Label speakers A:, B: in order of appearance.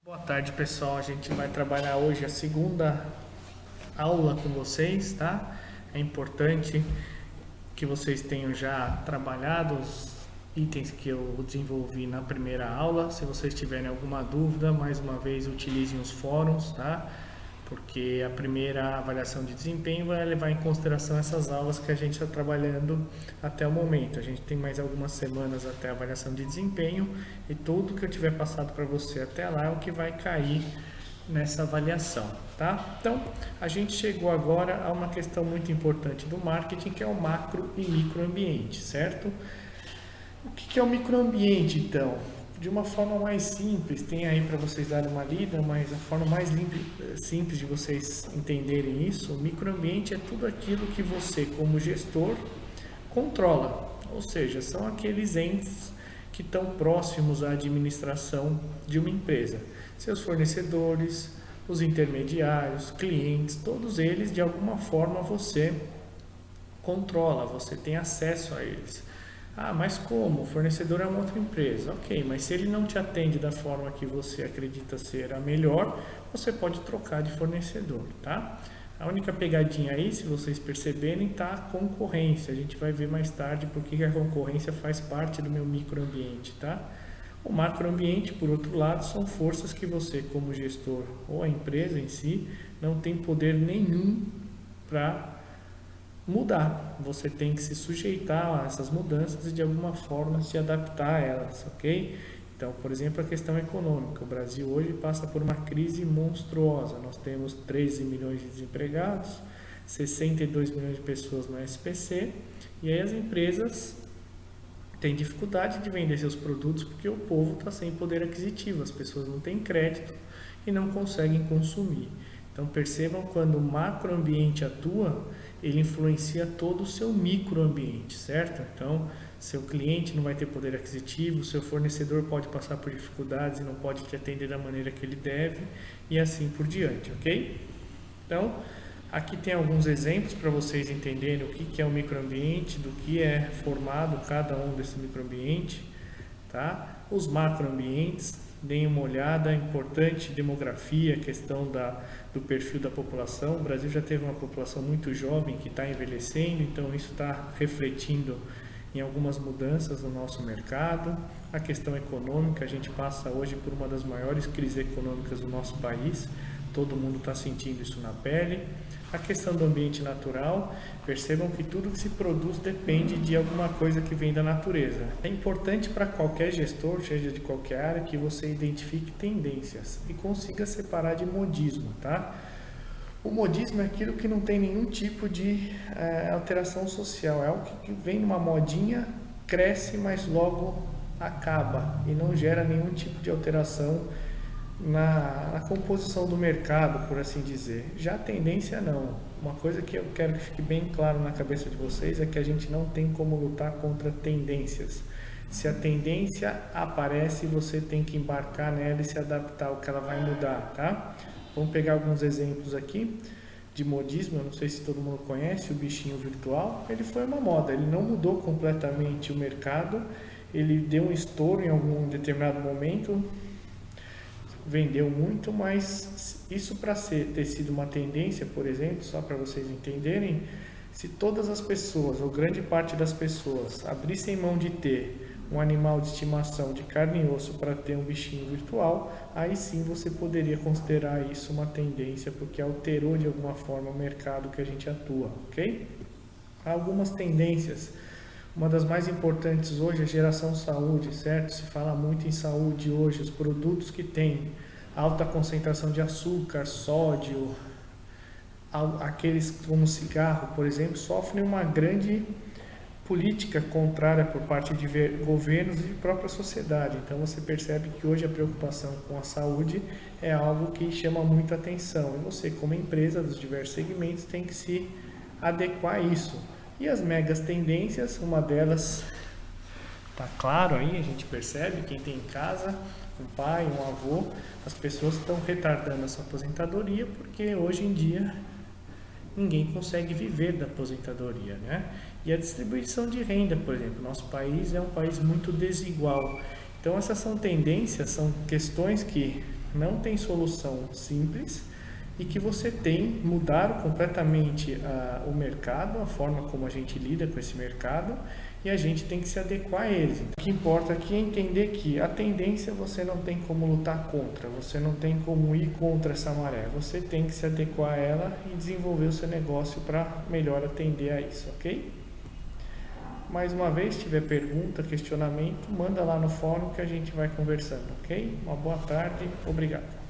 A: Boa tarde, pessoal. A gente vai trabalhar hoje a segunda aula com vocês, tá? É importante que vocês tenham já trabalhado os itens que eu desenvolvi na primeira aula. Se vocês tiverem alguma dúvida, mais uma vez utilizem os fóruns, tá? Porque a primeira avaliação de desempenho vai levar em consideração essas aulas que a gente está trabalhando até o momento. A gente tem mais algumas semanas até a avaliação de desempenho e tudo que eu tiver passado para você até lá é o que vai cair nessa avaliação, tá? Então, a gente chegou agora a uma questão muito importante do marketing, que é o macro e microambiente, certo? O que é o microambiente, então? De uma forma mais simples, tem aí para vocês darem uma lida, mas a forma mais simples de vocês entenderem isso, o microambiente é tudo aquilo que você, como gestor, controla. Ou seja, são aqueles entes que estão próximos à administração de uma empresa. Seus fornecedores, os intermediários, clientes, todos eles, de alguma forma, você controla, você tem acesso a eles. Ah, mas como? O fornecedor é uma outra empresa. Ok, mas se ele não te atende da forma que você acredita ser a melhor, você pode trocar de fornecedor, tá? A única pegadinha aí, se vocês perceberem, tá a concorrência. A gente vai ver mais tarde porque a concorrência faz parte do meu microambiente, tá? O macroambiente, por outro lado, são forças que você, como gestor ou a empresa em si, não tem poder nenhum para mudar. Você tem que se sujeitar a essas mudanças e de alguma forma se adaptar a elas, ok? Então, por exemplo, a questão econômica. O Brasil hoje passa por uma crise monstruosa. Nós temos 13 milhões de desempregados, 62 milhões de pessoas no SPC, e aí as empresas têm dificuldade de vender seus produtos porque o povo está sem poder aquisitivo, as pessoas não têm crédito e não conseguem consumir. Então percebam, quando o macroambiente atua, ele influencia todo o seu microambiente, certo? Então, seu cliente não vai ter poder aquisitivo, seu fornecedor pode passar por dificuldades e não pode te atender da maneira que ele deve, e assim por diante, ok? Então, aqui tem alguns exemplos para vocês entenderem o que é o microambiente, do que é formado cada um desse microambiente, tá? Os macroambientes, deem uma olhada, importante demografia, questão do perfil da população. O Brasil já teve uma população muito jovem que está envelhecendo, então isso está refletindo em algumas mudanças no nosso mercado. A questão econômica, a gente passa hoje por uma das maiores crises econômicas do nosso país, todo mundo está sentindo isso na pele. A questão do ambiente natural, percebam que tudo que se produz depende de alguma coisa que vem da natureza. É importante para qualquer gestor, seja de qualquer área, que você identifique tendências e consiga separar de modismo, tá? O modismo é aquilo que não tem nenhum tipo de alteração social, é algo que vem numa modinha, cresce, mas logo acaba e não gera nenhum tipo de alteração na composição do mercado, por assim dizer. Já a tendência não. Uma coisa que eu quero que fique bem claro na cabeça de vocês é que a gente não tem como lutar contra tendências. Se a tendência aparece, você tem que embarcar nela e se adaptar ao que ela vai mudar, tá? Vamos pegar alguns exemplos aqui de modismo. Eu não sei se todo mundo conhece o bichinho virtual. Ele foi uma moda, ele não mudou completamente o mercado, ele deu um estouro em algum determinado momento, vendeu muito, mas isso, para ter sido uma tendência, por exemplo, só para vocês entenderem, se todas as pessoas, ou grande parte das pessoas, abrissem mão de ter um animal de estimação de carne e osso para ter um bichinho virtual, aí sim você poderia considerar isso uma tendência, porque alterou de alguma forma o mercado que a gente atua, ok? Há algumas tendências. Uma das mais importantes hoje é a geração saúde, certo? Se fala muito em saúde hoje, os produtos que têm alta concentração de açúcar, sódio, aqueles como cigarro, por exemplo, sofrem uma grande política contrária por parte de governos e de própria sociedade. Então você percebe que hoje a preocupação com a saúde é algo que chama muita atenção. E você, como empresa dos diversos segmentos, tem que se adequar a isso. E as megas tendências, uma delas está claro aí, a gente percebe, quem tem em casa, um pai, um avô, as pessoas estão retardando a sua aposentadoria porque hoje em dia ninguém consegue viver da aposentadoria, né? E a distribuição de renda, por exemplo, nosso país é um país muito desigual. Então essas são tendências, são questões que não tem solução simples e que você tem mudar completamente o mercado, a forma como a gente lida com esse mercado, e a gente tem que se adequar a eles. O que importa aqui é entender que a tendência você não tem como lutar contra, você não tem como ir contra essa maré, você tem que se adequar a ela e desenvolver o seu negócio para melhor atender a isso, ok? Mais uma vez, se tiver pergunta, questionamento, manda lá no fórum que a gente vai conversando, ok? Uma boa tarde, obrigado.